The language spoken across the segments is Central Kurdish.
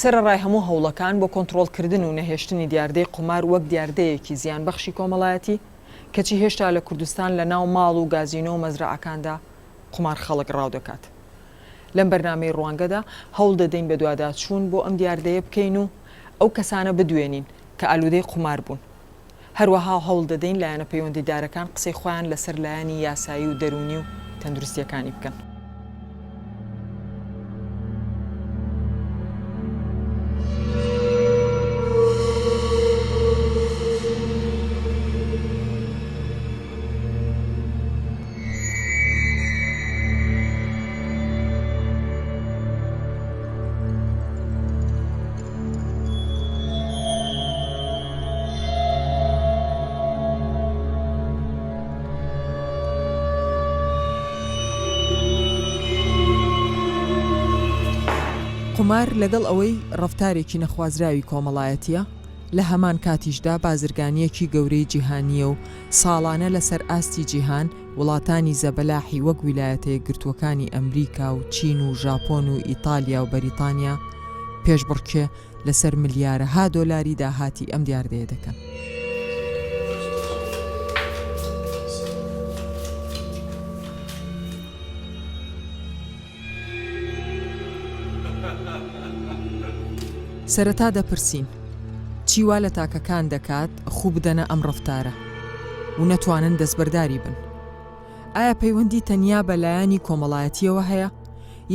سەرەڕای هەموو هەوڵەکان بۆ کۆنتڕۆڵکردن و نەهێشتنی دیاردەی قومار وەک دیاردەیەکی زیان بەخشی کۆمەڵایەتی کەچی هێشتا لە کوردستان لە ناو ماڵ و گازینۆ و مەزرعەکاندا قومار خەڵک ڕاو دەکات. لەم بەرنامەی ڕوانگەدا هەوڵ دەدەین بە دوواداچوون بۆ ئەم دیاردەیە بکەین و ئەو کەسانە بدوێنین کە ئالوودەی قومار بوون. هەروەها هەوڵ دەدەین لایەنە پەیوەندیدارەکان قسەی خۆیان لەسەر لایەنی یاسایی و دەرونی و تەندروستیەکانی بکەن. قومار لەگەڵ ئەوەی ڕەفتارێکی نەخوازراوی کۆمەڵایەتیە لە هەمان کاتیشدا بازرگانیەکی گەورەی جیهانیە و ساڵانە لەسەر ئاستی جیهان وڵاتانی زەبەلاحی وەک ویلایەتە یەکگرتووەکانی ئەمریکا و چین و ژاپۆن و ئیتالیا و بەریتانیا پێشبڕکێ لەسەر ملیارەها دۆلاری داهاتی ئەم دیاردەیە دەکەن. سەرەتا دەپرسین چیوا لە تاکەکان دەکات خوو بدەنە ئەم ڕەفتارە و نەتوانن دەستبەرداری بن. ئایا پەیوەندی تەنیا بەلایانی کۆمەڵایەتیەوە هەیە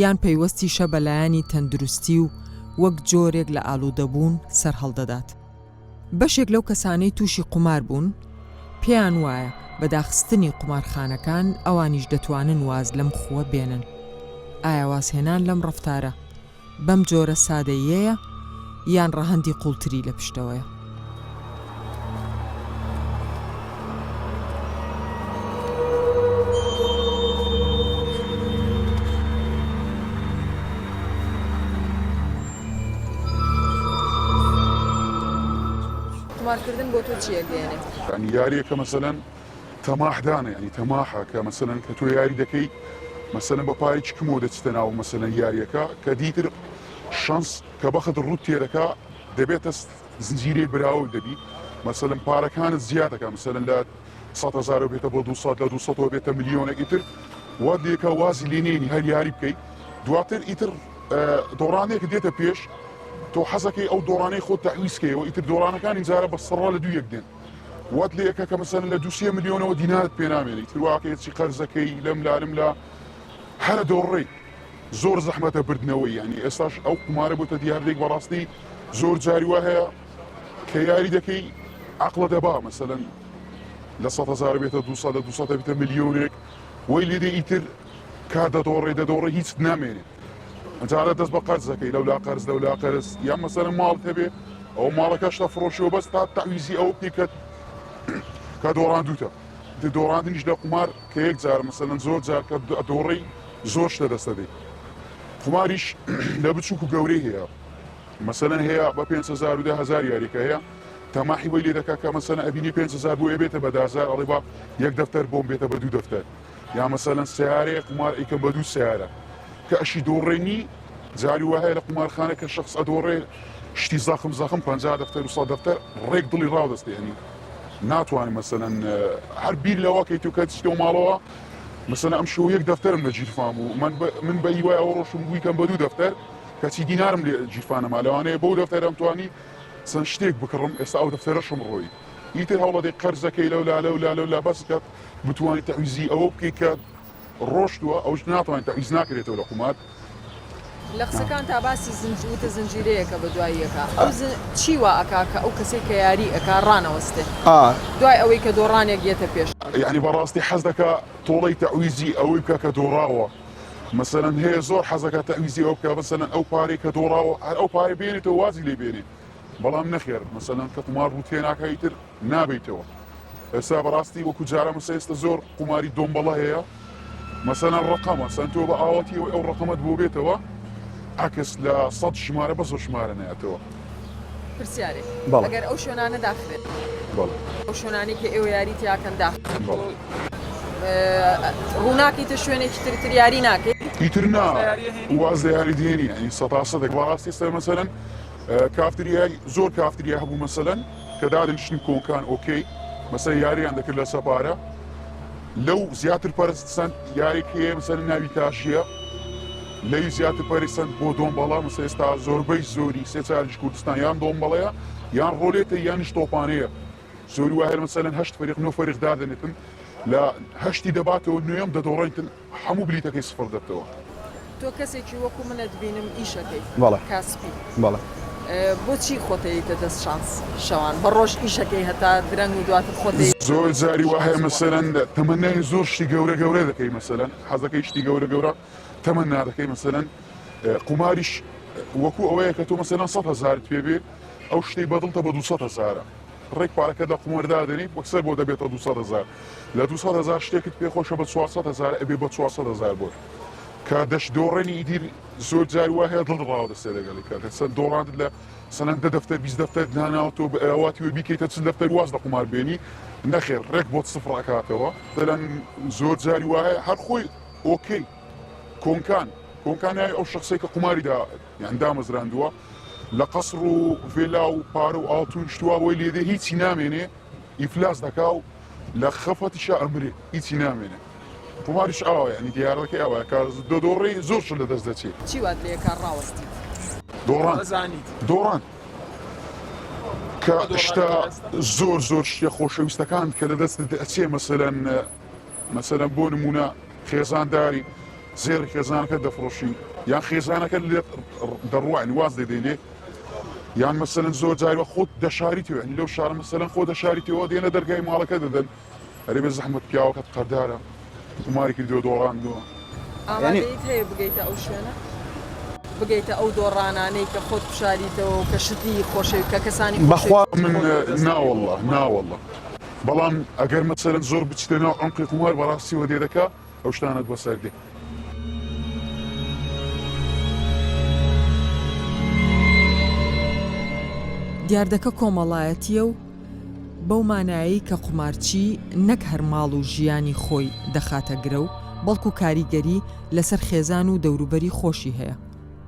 یان پەیوەستیشە بەلایانی تەندروستی و وەک جۆرێک لە ئالوودەبوون سەر هەڵدەدات. بەشێک لەو کەسانەی تووشی قومار بوون پێیان وایە بەداخستنی قومارخانەکان ئەوانیش دەتوانن واز لەم خووە بێنن. ئایا وازهێنان لەم ڕەفتارە بەم جۆرە سادەیەیە یان ڕەهەندی قوڵتری لە پشتەوەیە؟ قومارکردن بۆ تۆ چیە گەیەنێ؟ یعنی یاریەکە مەسەلەن تەماحدانە، یعنی تەماحە کە مەسەلەن کە تۆ یاری دەکەی مەسەلەن بە پارێکی کمۆ دەچتە ناو مەسەلەن یاریەکە کە دیتر شانس کە بەخت ڕوت تێدەکا دەبێتە زنجیرەی براو دەبی مەسەلەن پارەکانت زیادەکە مەسەلەن لە 100,000 بێتە بۆ 200 لە 200 بێتە ملیۆنێکی تر وات لێکە وازی لێنێنی هەر یاری بکەیت دواتر ئیتر دۆڕانێک دێتە پێش تۆ حەزەکەی ئەو دۆڕانەی خۆت تەحویزکەیەوە ئیتر دۆڕانەکانی جارە بە سەڕا لە دوو یەک دێن وات لێکە کە مەسەلەن لە 200 ملیۆنەوە دینارت پێ نامێنیت تر واقعەتی قەرزەکەی لەم لارم لە هەرە دۆڕێی زۆر زەحمەتە بردنەوەی یعنی ئێستاش ئەو قومارە بۆتە دیاردێک بەڕاستی زۆر جاری وە هەیە کە یاری دەکەی عەقڵە دەبا مەسەلەن لە 100,000 بێتە 200 لە 200 بێتە ملیۆنێک وەی لێدێ ئیتر کار دەدۆڕێ هیچ نامێنێت ئەجارە دەست بە قەرزەکەی لەولا قەرز یان مەسەلەن ماڵ هەبێ ئەو ماڵەکەش تەفرۆشیەوە بەس تا تەحویزی ئەوە بکەیت کە دۆڕاندووتە دۆڕاندنیش لە قومار کە یەک جار مەسەلەن زۆر جار کە دۆڕی زۆر شتە دەستە دەی قوماریش لە بچووک و گەورەی هەیە مەسەلەن هەیە بە 5,000 و 10,000 یاریکە هەیە تەماحی وەی لێ دەکا کە مەسەلەن ئەبینی 5,000 بۆ بێتە بە 10,000 ئەڵێ با یەک دەفتەر بۆم بێتە بە 2 دەفتەر یا مەسەلەن سیارەیە قومار ئەیکەم بە 2 سیارە کە ئەشی دۆڕێنی جاری وە هەیە لە قومارخانە کە شخص ئەدۆڕێ شتی زەخم 50 دەفتەر و 100 دەفتەر ڕێک دڵی ڕاودەستێنی ناتوانێت مەسەلەن هەر بیر لەوەکەیت و کە چتەوە ماڵەوە مثلا ئەم شەو یەک دەفتەرم لە جیرفام و من بە هیوای ئەوە ڕۆشم بووی کەم بە 2 دەفتەر کەچی دینارم لێ جیرفانەما لەوانەیە بەو دەفتەرە ئەمتوانی چەند شتێک بکڕم ئێستا ئەو دەفتەرەشم ڕۆی ئیتر هەوڵەدەی قەرزەکەی لەولا بەس کە بتوانانی تەحویزی ئەوە بکەیت کە ڕۆشتووە ئەوش ناتوانێت تەحویز ناکرێتەوە لە قومار. لە قسەکان تا باسی وتە زنجیرەیەکە بە دواییەکە ئەو چیوە ئەکا کە ئەو کەسێک کە یاری ئەکا ڕانەوەستێ دوای ئەوەی کە دۆڕانێک گێتە پێش یعنی بەڕاستی حەز دەکا تۆڵەی تەحویزی ئەوەی بکە کە دۆڕاوە مەسەلەن هەیە زۆر حەزەکە تەحویزی ئەو بکە مەسەلەن ئەو پارەی کە دۆڕاوە هەر ئەو پارەی بێنێتەوە وازی لێ بێنێت بەڵام نەخێر مەسەلەن کە قومار ڕوو تێناکەیتر نابێتەوە ئێستا بەڕاستی وەکو جارە ئێستا زۆر قوماری دۆمبەڵە هەیە مەسەلەن ڕقەمە سەن تۆ بە ئاوەتی ئەو ڕقەمەت بۆ بێتەوە عکس لە 100 ژمارە بە 100 ژمارە نایەتەوە پرسیارێ ئەگەر ئەو شوێنانە داخرێت ئەو شوێنانی کە ئێوە یاری تیاکەن داخرێت ڕووناکەیتە شوێنێکی تر یاری ناکەیت ئیتر نا واز لە یاری دێنی ینی 100% بەڕاستی ئێستا مەسەلەن کافتریای زۆر کافتریا هەبوو مەسەلەن کە دادنیشتن کۆنکان ئۆکەی مەسەر یاریان دەکرد لە سەپارە لەو زیاتر پەرستن یارێک هەیە مەسەلەن ناوی تاشیە لەوی زیاتر پەرستن بۆ دۆمبەڵە مەسە ئێستا زۆربەی زۆری سێ چارج کوردستان یان دۆمبەڵەیە یان ڕۆلێتە یانیش تۆپانەیە زۆری وایە مەسەلەن 8 فەریق 9 فەریق دادنێتن لە هەشتی دەباتەوە نوێم دەدۆڕێنتن هەموو بلیتەکەی سفر دەبتەوە تۆ کەسێکی وەکو منە دبینم ئیشەکەی بەڵێ کاسپی بەڵێ بۆچی خۆتەیتە دەست شانس شەوان بە ڕۆژ ئیشەکەی هەتا درەنگ و دواتر خۆتی زۆر جاری وایە مەسەلەن تەمەنای زۆر شتی گەورە دەکەی مەسەلەن حەزەکەی شتی گەورە تەمەنا دەکەی مەسەلەن قماریش وەکو ئەوەیە کە تۆ مەسەلەن 100,000 پێ بێ ئەو شتەی بەدڵتە بە 200,000 ڕێک پارەکە دە قماردادنی وەکسەر بۆ دەبێتە 200,000 لە 200,000 شتێکت پێخۆشە بە 400,000 ئەبێ بە 400,000 بۆ کە دەش دۆڕێنی ئیدیر زۆر جاری وایە دڵڕاوە دەستێ لەگەڵی کات سەر دۆڕاند لە سەنەندە دەفتەر 20 دەفتەر داناوتۆ بە ئەواتی وە بیکەیتە چ دەفتەر واز لە قمار بێنی نەخێر ڕێک بۆ سفر ئەکاتەوە دەلەن زۆر جاری وایە هەر خۆی ئۆکەی کۆنکان ئەو شخصی کە قماریدا یان دامەزراندووە لە قەسڕ و ڤێلا و پارە و ئاڵتون شتووە بۆی لێدێ هیچی نامێنێ ئیفلاس دەکا و لە خەفەتیشە ئەمرێ هیچی نامێنێ قماریش ئاوە ینی دیارەکەی ئەوە کە دۆڕی زۆر شت لە دەست دەچێت چی وات لێ کار ڕاوەستی دۆڕان کە شتە زۆر شتێ خۆشەویستەکان کە لە دەست ئەچێ مەسەلەن بۆ نمونە خێزانداری زێر خێزانەکە دەفرۆشی یان خێزانەکە لێ دەڕوانی واز دەدێنێ یان مەسەلەن زۆر جاریوە خۆت دەشاریتەوە لەو شار مەسەلەن خۆ دەشاریتەوە دێنە دەرگای ماڵەکە دەدەن ئەرێ بێ زەحمەت پیاوەکەت قەردارە قماری کردووە دۆڕاندووە ئامادەیت هەیە بگەیتە ئەو شوێنە بگەیتە ئەو دۆڕانانەی کە خۆت بشاریتەوە کە شتی خۆشەوی کە کەسانی بەخوا من ناوەڵڵە بەڵام ئەگەر مەسەلەن زۆر بچیتە ناو عەمقی قمار بەڕاستیەوە دێ دەکا ئەو شتانت بەسەر دێ دیاردەکە کۆمەڵایەتیە و بەو مانایی کە قومارچی نەک هەر ماڵ و ژیانی خۆی دەخاتە گرە و بەڵکو کاریگەری لەسەر خێزان و دەوروبەری خۆشی هەیە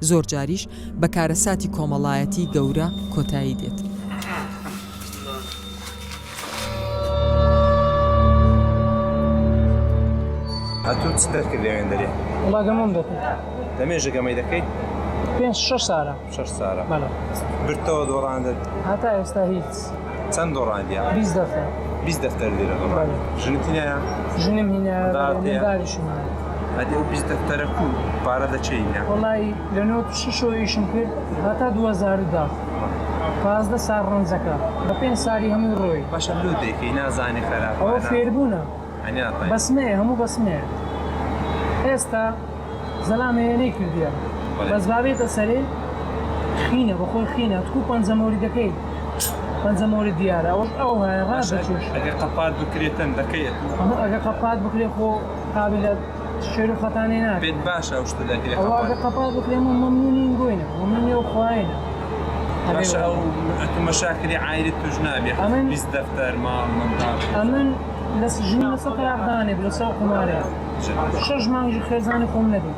زۆر جاریش بە کارەساتی کۆمەڵایەتی گەورە کۆتایی دێت هاتوو چ دەرکرد لەوێن دەرێ وڵا گەمەم دەکەیت دەمێژە گەمەی دەکەیت 5-6 ساڵە 6 ساڵە بەڵێ برتەوە دۆڕاندت هەتا ئێستا هیچ چەند دۆڕاندیە 20 دەفتەر 20 دەفتەر لێرە دۆڕاند ژنتینایە ژنم هینە داریشم ئەدێ و 20 دەفتەرە و پارە دەچینە وڵی لە 96 ئیشم کرد هەتا 2010 15 ساڵ ڕەنجەکە بە 5 ساڵی هەموو ڕۆی باشە لۆ دێکەی نازانی خەراپ ئەوە فێربوونە بەسمەیە هەموو بەسمەیە ئێستا زەلامەیەنەی کردیە بەس بابێتە سەرێ خینە بەخۆی خینە تکو پەنجەمۆری دەکەیت پەنجەمۆری دیارە ئەو هەیە ڕادەچوش ئەگەر قەپات بکرێتن دەکەیت ئەگە قەپات بکرێ خۆ قابلە شێر و خەتانێ ناکە پێت باشە ئەو شتە دەکرێت ئەوە ئەگە قەپات بکرێم و مەمنونی گۆینە مەمنونی ئەو خوایەنە باشە ئەو مەشاکلی عایلی توش نابێ 20 دەفتەر ماڵ منداڵ ئەمن لە ژنی لەسەر قەراقدانێ لەسەر قمارەیە 6 مانگی خێزانی خۆم نەبێت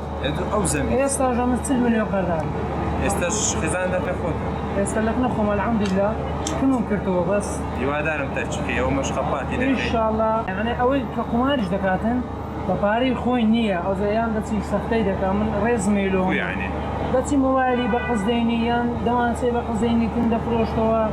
ئەو زەمین ئێستا ژەمە 40 ملیۆن قەردان ئێستاش خێزان دەکە خۆت ئێستا لەکنە خۆم الحەمدوللا کنم کردەوە بەس هیوادارم تەچکەی ئەو مەشقەپاتی دەکەیت ئینشاءالله یعنی ئەوەی کە قماریش دەکاتن بە پارەی خۆی نییە ئەو زەیان دەچی سەختەی دەکات من ڕێز مێلۆ یعنی دەچی مۆبایلی بە قەزدەینی یان دەوانسێ بە قەزدەینی تون دەفرۆشتەوە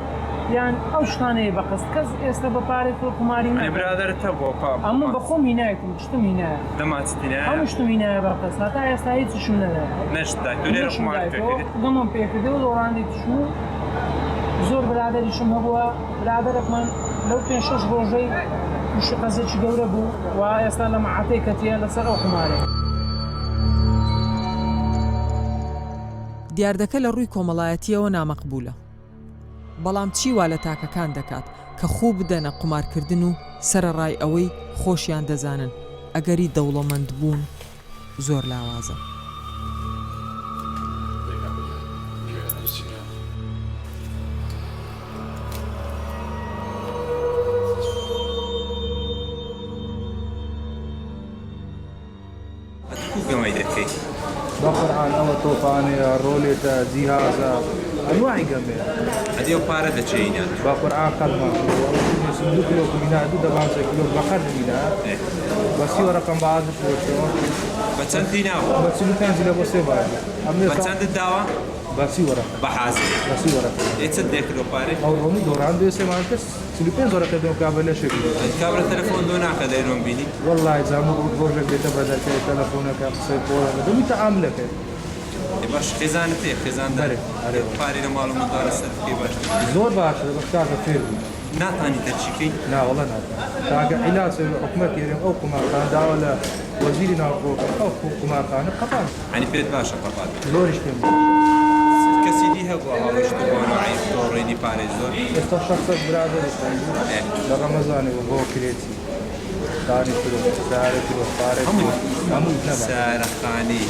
یان ئەو شتانەیە بە قەست کەس ئێستا بە پارەی خۆ قماری برادرت هەبووە ئەمە بە خۆم هینایەتم شتم هینایە دەماچتینە هەموو شتم هینایە بە قەست هەتا ئێستا هیچشم نەدایە نەشتا تو لێرە قمار پێکردیت گەمەم پێکردەوە دۆڕاندی توشم زۆر برادەریشم هەبووە برادەرێکمان لەو 5-6 ڕۆژەی تووشی قەزێکی گەورە بوو و ئێستا لە مەعاتەی کەتیە لەسەر ئەو قمارێ دیاردەکە لە ڕووی کۆمەڵایەتیەوە نامەقبولە بەڵام چیوا لە تاکەکان دەکات کە خوو بدەنە قمارکردن و سەرەڕای ئەوەی خۆشیان دەزانن ئەگەری دەوڵەمەند بوون زۆر لاوازە وەکو گەمەی دەکەی بقرآن أو طوفانية روليتا جهازا أنواع جميع ئەدی ئەو پارە دەچینات بقرآن قلما دو كيلو كمينا دو دبان كيلو بقر مينا بس هو رقم بعض بە چەندی ناوە بس اللي كان زي لبوسي بعد بە چەندت داوە بس هو رقم بە حازر بس هو رقم دێ چەند دێکرۆ پارێ أو هم دوران دو سه مالكس اللي كان زورا كده مقابلة شكل کابرا تەلەفۆن دۆ ناکە دەیڕۆم بینی والله زعما بروجك بيتا بدل كده تلفونك قصي بولا ده متعاملك باش خێزانت پێ خێزاندار پارێ لە ماڵ منداڵە سەرکەی باش زور باش بس كذا خير ناتانی تەرچیکەی لا والله لا تاجا علاج حكومة يريم أو كما كان دولة وزيرنا أو كما كان قطع عنی پێت باشە قەپات زور اشتم کەسی دی هەبووە هەڵشت بۆ نوعی تۆڕێنی پارێ زۆر استشخص برادر لرمضان وهو كريتي ثاني كيلو سعر كيلو فارق همو سارەخانی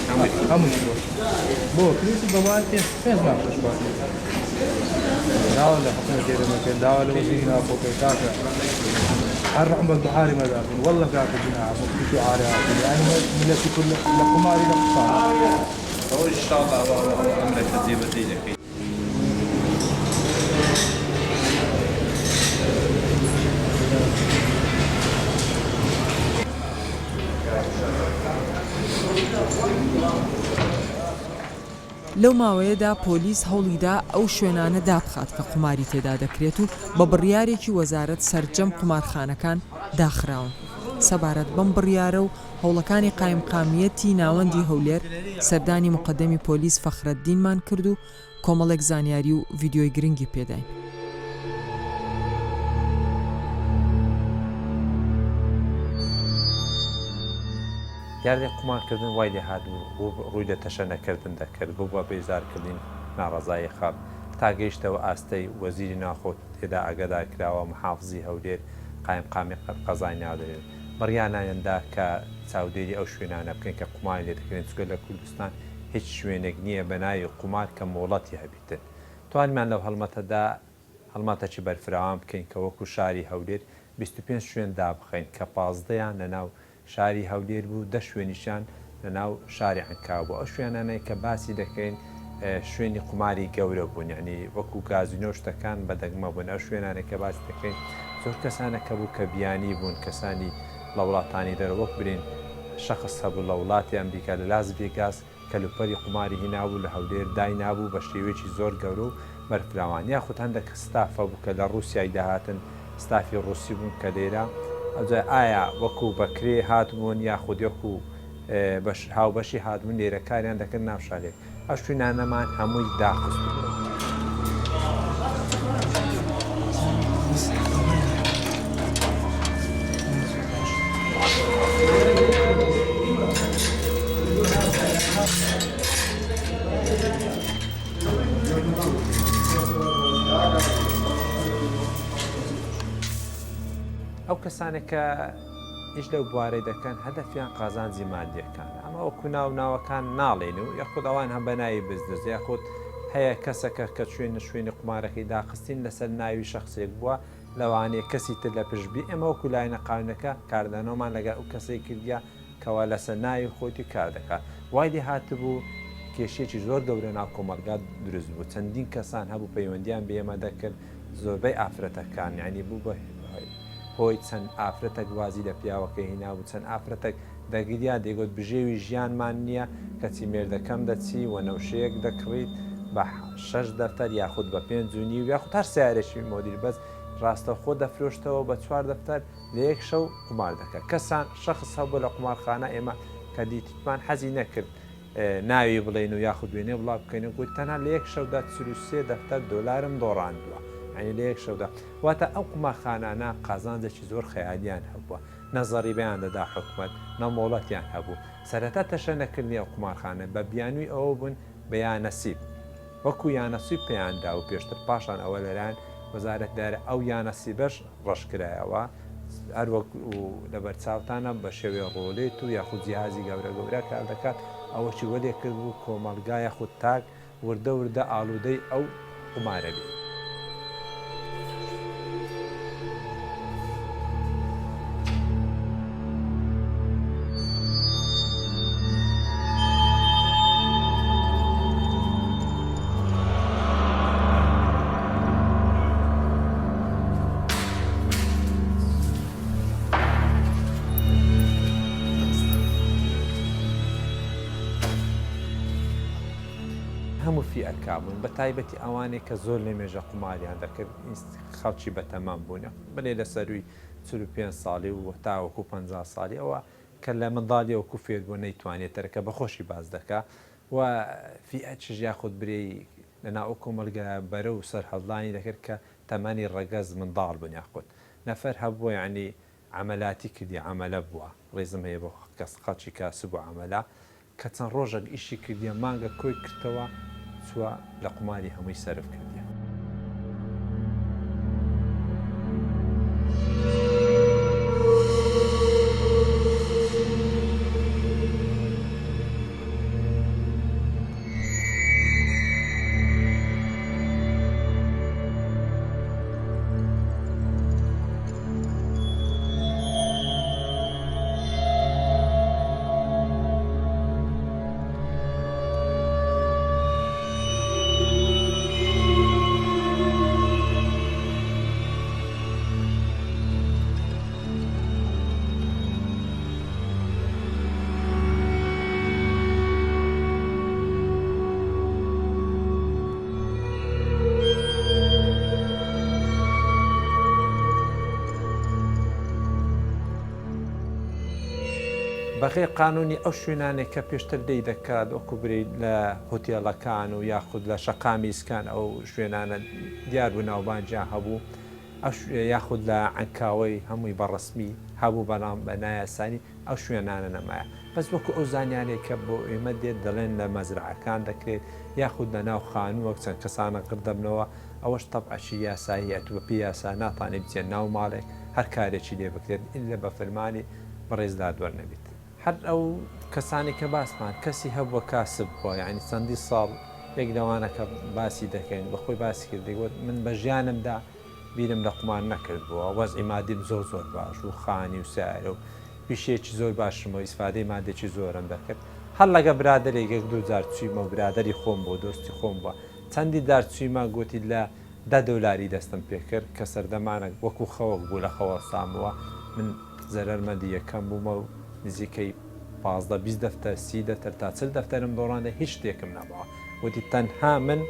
همو كيلو بو كريتي بوالتي فين ما فيش بس دولة حكومة يريم كان دولة وزيرنا أو كذا الرحمة البحاري ما داخل والله قاعد بناء مكتوب عاريات يعني من كل لقماري لقطار هو إن شاء الله أمرك تزيبتي لك لەو ماوەیەدا پۆلیس هەوڵیدا ئەو شوێنانە دابخات کە قوماری تێدا دەکرێت و بە بڕیارێکی وەزارەت سەرجەم قومارخانەکان داخراون. سەبارەت بەم بڕیارە و هەوڵەکانی قایمقامیەتی ناوەندی هەولێر سەردانی مقدەمی پۆلیس فەخرەددینمان کرد و کۆمەڵێک زانیاری و ڤیدیۆی گرنگی پێداین. یاردی قومارکردن وای لێ هاتبوو ڕووی لە تەشە نەکردن دەکرد بۆ بە بێزارکردین ناڕەزایی خەڵک تا گەیشتەوە ئاستەی وەزیری ناخۆت تێدا ئاگادار کراوە محافزی هەولێر قایمقامی قەزای ناودێت بڕیانایەندا کە چاودێری ئەو شوێنانە بکەین کە قوماری لێ دەکرێن چکە لە کوردستان هیچ شوێنێک نییە بە ناوی قومار کە مۆڵەتی هەبیتن توانمان لەو هەڵمەتەدا هەڵمەتەکی بەرفراوان بکەین کە وەکو شاری هەولێر 25 شوێن دابخەین کە 15یان لەناو شاری هەولێر بوو 10 شوێنیشان لەناو شاری عنکاو بوو ئەو شوێنانەی کە باسی دەکەین شوێنی قوماری گەورە بوون یعنی وەکو گازینۆ شتەکان بەدەگمە بوون ئەو شوێنانێک کە باسی دەکەین زۆر کەسانەکە بوو کە بیانی بوون کەسانی لە وڵاتانی دەرەوەک برین شەخص هەبوو لە وڵاتی ئەمریکا لە لاس ڤێگاس کەلوپەری قوماری هینابوو لە هەولێر دای نابوو بە شێوەیەکی زۆر گەورە و بەرفراوان یاخود هەندێک ستافە بوو کە لە ڕووسیای داهاتن ستافی ڕووسی بوون کە لێرە ئایا وەکو بەکرێ هاتبوون یاخود وەکو هاوبەشی هاتبوون لێرە کاریان دەکرد ناو شارێک ئەو شوێنانەمان هەمووی داخست بوو. ئەو کەسانێک کە هیچ لەو بوارەی دەکەن هەدەفیان قازانجی مادیەکان ئەمە وەکو ناوناوەکان ناڵێن و یاخود ئەوان هەم بەناوی بزنس یاخود هەیە کەسەکە کە شوێنی قومارەکەی داخستین لەسەر ناوی شخصێک بووە لەوانەیە کەسی تر لە پشتبی ئێمە وەکو لایەنە قانونەکە کاردانەوەمان لەگەڵ ئەو کەسەی کردیا کەوا لەسەر ناوی خۆتی کار دەکات وای لێ هاتبوو کێشێکی زۆر گەورە ناو کۆمەلگات دروست بوو چەندین کەسان هەبوو پەیوەندیان بێمە دەکرد زۆربەی ئافرەتەکان یعنی بوو بە هۆی چەند ئافرەتەک وازی لە پیاوەکە هینابوو چەند ئافرەتێک دەگریا دەیگوت بژێوی ژیانمان نییە کەچی مێردەکەم دەچی و نەوشەیەک دەکڕیت بە 6 دەفتەر یاخود بە 5 و نیو یاخود هەر سیارێکی مۆدیر بەس ڕاستەخۆ دەفرۆشتەوە بە 4 دەفتەر لە یەک شەو قومار دەکات کەسان شەخص هەبوو لە قومارخانە ئێمە کە دیتمان حەزی نەکرد ناوی بڵێن و یاخود وێنێ وڵا بکەین و گوت تەنها لە یەک شەودا 33 دەفتەر دۆلارم دۆڕاندووە عینی لە یەک شەودا واتە ئەو قومارخانانە قازانجێکی زۆر خەیالیان هەبووە نەزەری بەیان دەدا حکومەت نەمۆڵەتیان هەبوو سەرەتا تەشە نەکردنی ئەو قومارخانە بە بیانووی ئەوە بوون بە یانەسیب وەکو یانەسیب پێیاندا و پێشتر پاشان ئەوە لەلایەن وەزارەتدارە ئەو یانەسیبەش ڕەشکرایەوە هەر وەکو لە بەرچاوتانە بە شێوێ ڕۆلێت و یاخود جیهازی گەورە کار دەکات ئەوەی وەلێ کرد بوو کۆمەلگا یاخود تاک وردە ئالوودەی ئەو قومارە بێت. ئەرکابوون بە تایبەتی ئەوانێک کە زۆر لە مێژە قوماریان دەکرد خەڵکی بەتەمام بوونە بەلێ لە سەروی 45 ساڵی و تاوەکو 50 ساڵی ئەوە کە لە منداڵی وەکو فێر بوو نەیتوانێتەرەکە بەخۆشی باز دەکا و فیئەتش یاخود برێ لەناو کۆمەلگا بەرە و سەر هەڵدانی دەکرد کە تەمەنی ڕەگەز منداڵ بوون یاخود نەفەر هەبووە یعنی عملاتی کردی عملە بووە ڕێزم هەیە بۆ کەس خەڵکی کاسب و عملە کە چەند ڕۆژێک ئیشی کردیە مانگە کۆی کردەوە چووە لە قماری هەمووی سەرف کردیە. بەخێ قانونی ئەو شوێنانێک کە پێشتر دەی دەکات وەکو برێ لە هۆتێڵەکان و یاخود لە شەقامی ئیسکان ئەو شوێنانە دیار بوو ناوبانجیان هەبوو یاخود لە عەنکاوەی هەمووی بەڕسمی هەبوو بەڵام بە نایاسانی ئەو شوێنانە نەمایە بەس وەکو ئەو زانیانێک کە بۆ ئێمە دێت دەڵێن لە مەزرعەکان دەکرێت یاخود لە ناو خانووەک چەند کەسانە قردەبنەوە ئەوەش تەبعەشی یاسایی ئەتووە پێ یاسا ناتوانێت بچێت ناو ماڵێک هەر کارێکی لێ بکرێت ئیلا بە فەرمانی بەڕێزدار وەرنەبێت. هەر ئەو کەسانی کە باسمان کەسی هەبووە کاسب بووە یعنی چەندی ساڵ یەک لەوانەکە باسی دەکەین بەخۆی باسی کردیگوت من بە ژیانمدا بیرم لە قومار نەکردبووە وەزعی مادیم زۆر باش و خانی و سارە و پیشێکی زۆر باشمەوە ئیسفادەی مادێکی زۆرم دەکرد هەر لەگە برادێک یەک دوو جار چوویمە و برادری خۆم بۆ دۆستی خۆم بووە چەندی دار چوویمە گوتی لە $10 دەستم پێکرد کە سەردەمانە وەکو خەوەک بوو لە خەوە سامەوە من زەرەرمەندی یەکەم بوومە و نزیکەی 15-20 دەفتەر 30 دەفتەر تا 40 دەفتەرم دۆڕانە هیچ شتێکم نەبووە وتی تەنها من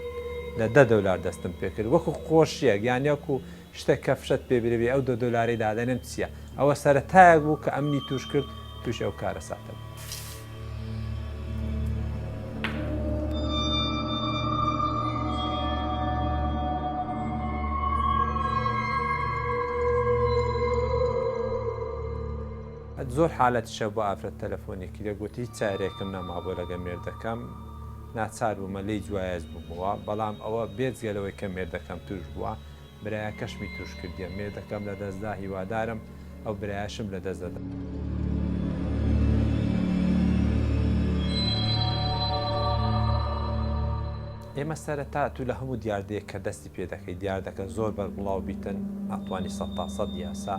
لە $10 دەستم پێکرد وەکو خۆشیەک یانیەکو شتێک کە فشت پێبرێ ئەو $2 دادەنم چییە ئەوە سەرەتایەک بوو کە ئەمنی توش کرد توش ئەو کارە ساتە بوو. زۆر حالەت شە بۆ ئافرەت تەلەفۆنێکی دەگوتی هیچ چارێکم نەما بۆ لەگە مێردەکەم ناچار بوومە لی جوایز بوومەوە بەڵام ئەوە بێجگەلەوەی کە مێردەکەم توش بووە برایە کەشمی توش کردیە مێردەکەم لە دەستدا هیوادارم ئەو برایشم لە دەست دەدا. ئێمە سەرەتا تو لە هەموو دیاردەیە کە دەستی پێ دەکەی دیار دەکە زۆر بەربڵاو بیتن ئەتوانی 100% یاسا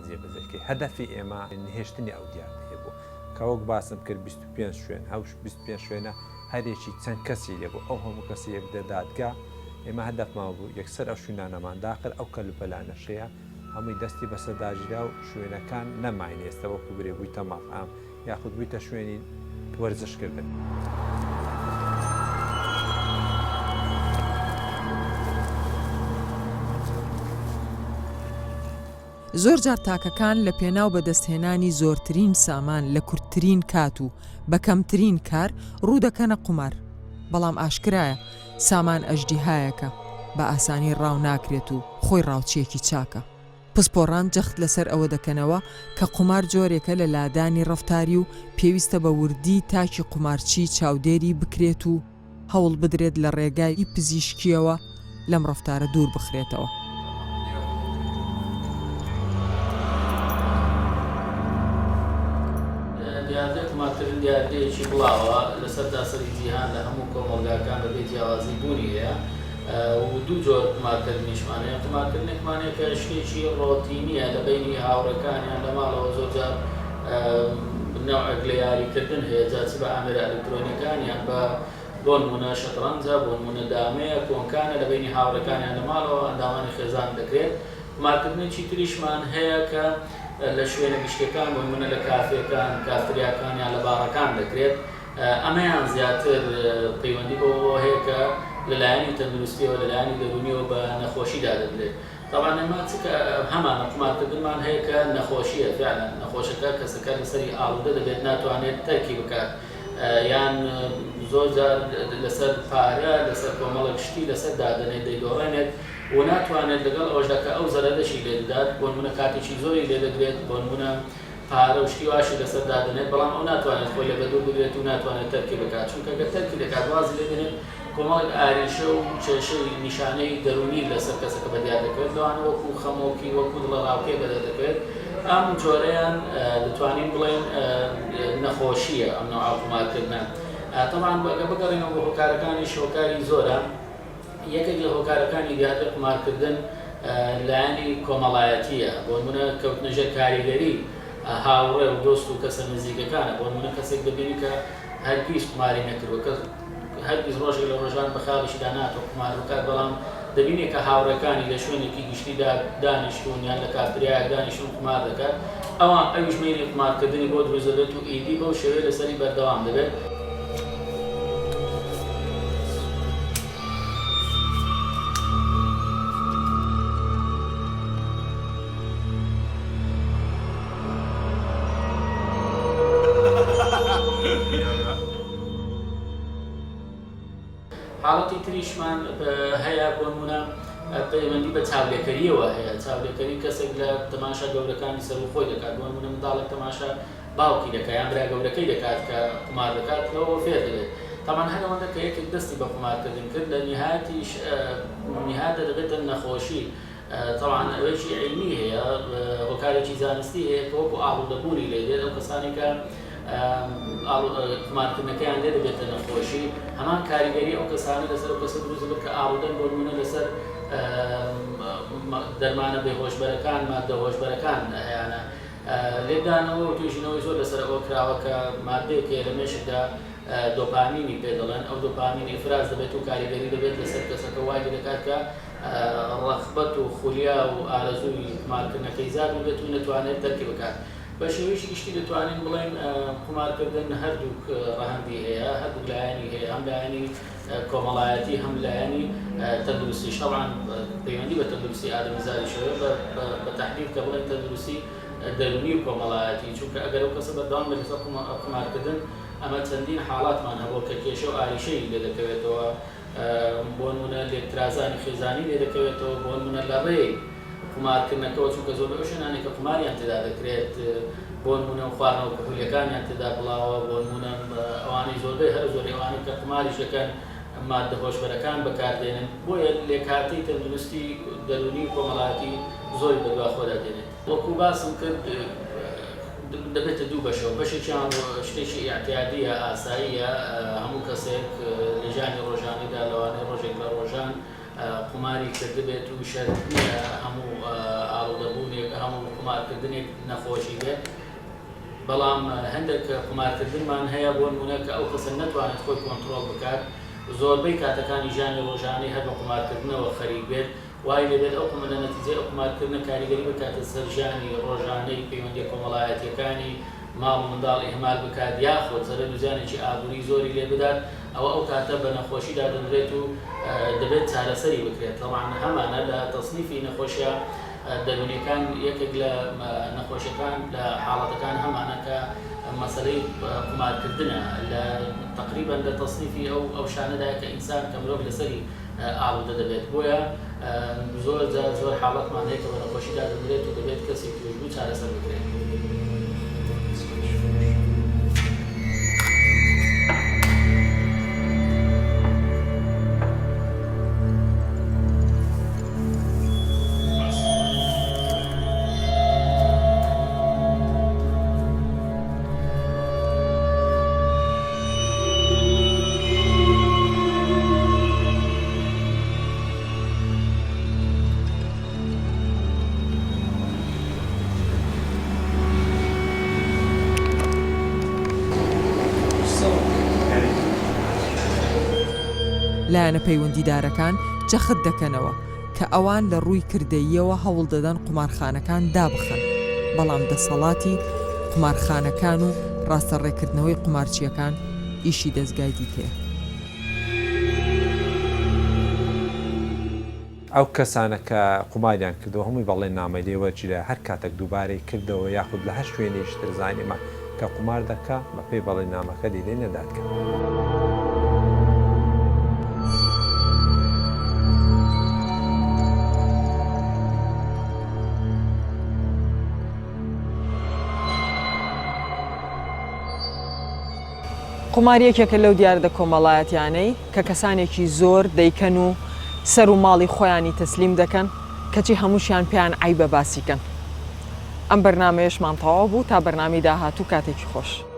جێبەجێکی هەدەفی ئێمە نهێشتنی ئەو دیاردەیە بوو کە وەک باسم کرد 25 شوێن 25 شوێنە هەرێکی چەند کەسی لێ بوو ئەو هەموو کەسی بدە دادگا ئێمە هەدەفمان بوو یەکسەر ئەو شوێنانەمان داخل ئەو کەلوپەلانەشەیە هەمووی دەستی بەسەرداژرا و شوێنەکان نەماینێستە وەکو برێ بوویتە ماقام یاخود بوویتە شوێنی وەرزشکردن. زۆر جار تاکەکان لە پێناو بەدەستهێنانی زۆرترین سامان لە کورتترین کات و بە کەمترین کار ڕوو دەکەنە قومار بەڵام ئاشکرایە سامان ئەژدیهایەکە بە ئاسانی ڕاو ناکرێت و خۆی ڕاوچیەکی چاکە پسپۆڕان جەخت لەسەر ئەوە دەکەنەوە کە قومار جۆرێکە لە لادانی ڕەفتاری و پێویستە بە وردی تاکی قومارچی چاودێری بکرێت و هەوڵ بدرێت لە ڕێگای پزیشکیەوە لەم ڕەفتارە دوور بخرێتەوە. دیاردەیەکی بڵاوە لەسەر داسەری جیهان لە هەموو کۆمەڵگاکان بەبێ جیاوازی بوونی هەیە و دوو جۆر قمارکردنیشمانەیە قمارکردنێکمانەیە کە شتێکی ڕۆتینیە لە بینی هاوڕەکانیان لە ماڵەوە زۆرجار نەوعێک لە یاریکردن هەیە جاچی بە ئامێرە ئەلکترۆنیکانیان بە بۆ نمونە شەترەنجە بۆ نمونە دامەیە کۆنکانە لە بینی هاوڕەکانیان لە ماڵەوە ئەندامانی خێزان دەکرێت قمارکردنێکی تریشمان هەیە کە لە شوێنە گشتەکان بۆ نمونە لە کافێکان کافتریاکانیان لە باڕەکان دەکرێت ئەمەیان زیاتر پەیوەندی بۆ هەیە کە لەلایەنی تەندروستیەوە لەلایەنی دەرونیەوە بە نەخۆشیدا دەدرێت. طبعا ئەمە چکە هەمانە قومارکردنمان هەیە کە نەخۆشیە فعلا نەخۆشەکە کەسەکە لەسەری ئاڵودە دەبێت ناتوانێت تەرکی بکات یان زۆر جار لەسەر پارە لەسەر کۆمەڵە گشتی لەسەر دادنێت دەیدۆڕێنێت و ناتوانێت لەگەڵ ئەوەشدا کە ئەو زەرەدەشی لێ دەدات بۆ نمونە کاتێکی زۆری لێ دەگرێت بۆ نمونە پارە و شتی واشی لەسەر دادنێت بەڵام ئەو ناتوانێت خۆی لە بەدوو بگرێت و ناتوانێت تەرکی بکات چونکە ئەگەر تەرکی دەکات وازی لێ دێنێت کۆمەڵێک ئاریشە و کێشەی نیشانەی دەرونی لەسەر کەسەکە بەدیار دەکرێت لەوانە وەکو خەمۆکی وەکو دڵە ڕاوکێ بەدە دەکرێت ئەم جۆرەیان دەتوانین بڵێن نەخۆشیە ئەم نەوع قومارکردنە. طبعا بگەڕێنەوە بە هۆکارەکانی هۆکاری زۆرە یەکێک لە هۆکارەکانی دیاتر قومارکردن لایەنی کۆمەڵایەتیە بۆ نمونە کەوتنەژێر کاریگەری هاوڕێ و دۆست و کەسە نزیکەکانە بۆ نمونە کەسێک دەبینی کە هەرگیز قوماری نەکردووە کە هەرگیز ڕۆژێک لە ڕۆژان بە خاڵیشدا ناتوە قومار بکات بەڵام دەبینێت کە هاوڕەکانی لە شوێنێکی گشتیدا دانیشتون یان لە کافتریایەک دانیشتون قومار دەکات ئەویش مەیلی قومارکردنی بۆ دروست دەبێت و ئیدی بەو شێوەیە لەسەری بەردەوام دەبێت. حاڵەتی تریشمان هەیە بۆ نمونە پەیوەندی بە چاودێکەریەوە هەیە چاودێکەری کەسێک لە تەماشا گەورەکانی سەر و خۆی دەکات بۆ نمونە منداڵێک تەماشا باوکی دەکات یان برا گەورەکەی دەکات کە قومار دەکات لەوە فێر دەبێت تەمان هەرەوەندە کە یەکێک دەستی بە قومارکردن کرد لە نهایەتە دەبێتە نەخۆشی. طبعا ئەوەیشی علمی هەیە هۆکارێکی زانستی هەیە کە وەکو ئاڵودەبوونی لێ دێت ئەو کەسانی کە قومارکردنەکەیان لێ دەبێتە نەخۆشی هەمان کاریگەری ئەو کەسانە لەسەر ئەو کەسە دروست دەبێت کە ئاڵودەن بۆ نمونە لەسەر دەرمانە بێهۆشبەرەکان ماددە هۆشبەرەکان هەیەە لێدانەوە و توێژینەوەی زۆر لەسەر ئەوە کراوە کە مادەیەکە لە مێشکدا دۆپامینی پێ دەڵێن ئەو دۆپامین ئیفراز دەبێت و کاریگەری دەبێت لەسەر کەسەکە وای دەکات کە ڕەخبەت و خولیا و ئارەزووی قومارکردنەکەی زیاد بێت و نەتوانێت تەرکی بکات. بە شێوەیەکی گشتی دەتوانین بڵێن قومارکردن هەردوو ڕەهەندی هەیە هەردوو لایەنی هەیە هەم لایەنی کۆمەڵایەتی هەم لایەنی تەندروستیش طبعا پەیوەندی بە تەندروستی ئادەمیزادیشەوە بە تەحدید کە بڵێن تەندروستی دەرونی و کۆمەڵایەتی چونکە ئەگەر ئەو کەسە بەردەوام بێت لەسەر قومارکردن ئەمە چەندین حاڵاتمان هەبوو کە کێشە و ئاریشەی لێ دەکەوێتەوە بۆ نمونە لێکترازانی خێزانی لێ دەکەوێتەوە بۆ نمونە لە ڕێی قومارکردنەکەەوە چونکە زۆر ئەو شوێنانێک کە قوماریان تێدا دەکرێت بۆ نمونە خواردنەوە کحولیەکانیان تێدا بڵاوە بۆ نمونە ئەوانەی زۆربەی هەر زۆری ئەوانەی کە قوماریش دەکەن ماددە هۆشبەرەکان بەکاردێنن بۆیە لێکاتی تەندروستی دەرونی و کۆمەڵایەتی زۆری بەدوا خۆدا دێنێت. وەکو باسم کرد دەبێتە دوو بەشەوە بەشێکیان شتێکی ئاعتیادیە ئاساییە هەموو کەسێک لە ژیانی ڕۆژانیدا لەوانەیە ڕۆژێک لە ڕۆژان قوماری کردبێت و شەرت نییە هەموو ئاڵودەبوونێک هەموو قومارکردنێک نەخۆشی بێت بەڵام هەندێک قومارکردنمان هەیە بۆ نمونە کە ئەو کەسە نەتوانێت خۆی کۆنتڕۆڵ بکات زۆربەی کاتەکانی ژیانی ڕۆژانەی هەر بە قومارکردنەوە خەریک بێت وای لەبێت ئەو لە نەتیجەی ئەو قومارکردنە کاریگەری بکاتە سەر ژیانی ڕۆژانەی پەیوەندی کۆمەڵایەتیەکانی ماڵ و منداڵ ئیهمال بکات یاخۆت زەرەر و زیانێکی ئابووری زۆری لێ بدات ئەو کاتە بە نەخۆشیدا دەدرێت و دەبێت چارەسەری بکرێت. طبعا هەمانە لە تەصنیفی نەخۆشیە دەرونیەکان یەکێک لە نەخۆشیەکان لە حاڵەتەکان هەمانە کە مەسەلەی قومارکردنە لە تقریبا لە تەصنیفی ئەو شانەدایە کە ئینسان کە مرۆڤ لەسەری ئاڵودە دەبێت بۆیە زۆر حاڵەتمان هەیە کە بە نەخۆشیدا دەدرێت و دەبێت کەسێک توێژبوو چارەسەر بکرێت. لایەنە پەیوەندیدارەکان جەخت دەکەنەوە کە ئەوان لە ڕووی کردەییەوە هەوڵ دەدەن قومارخانەکان دابخەن بەڵام دەسەڵاتی قومارخانەکان و ڕاستەڕێکردنەوەی قومارچیەکان ئیشی دەستگای دیکەیە. ئەو کەسانە کە قوماریان کردەوە هەمووی بەڵێ نامەی لێوەرجیرە هەر کاتێک دووبارەی کردەوە یاخود لە هەر شوێنیشتر زانیمە کە قومار دەکا بە پێی بەڵێ نامەکە دیلێ نەدادکەن. قومار یەکێکە لەو دیاردە کۆمەڵایەتیانەی کە کەسانێکی زۆر دەیکەن و سەر و ماڵی خۆیانی تەسلیم دەکەن کەچی هەمووشیان پێیان عیبە باسیکەن. ئەم بەرنامەیەشمان تەواو بوو تا بەرنامەی داهاتوو کاتێکی خۆش.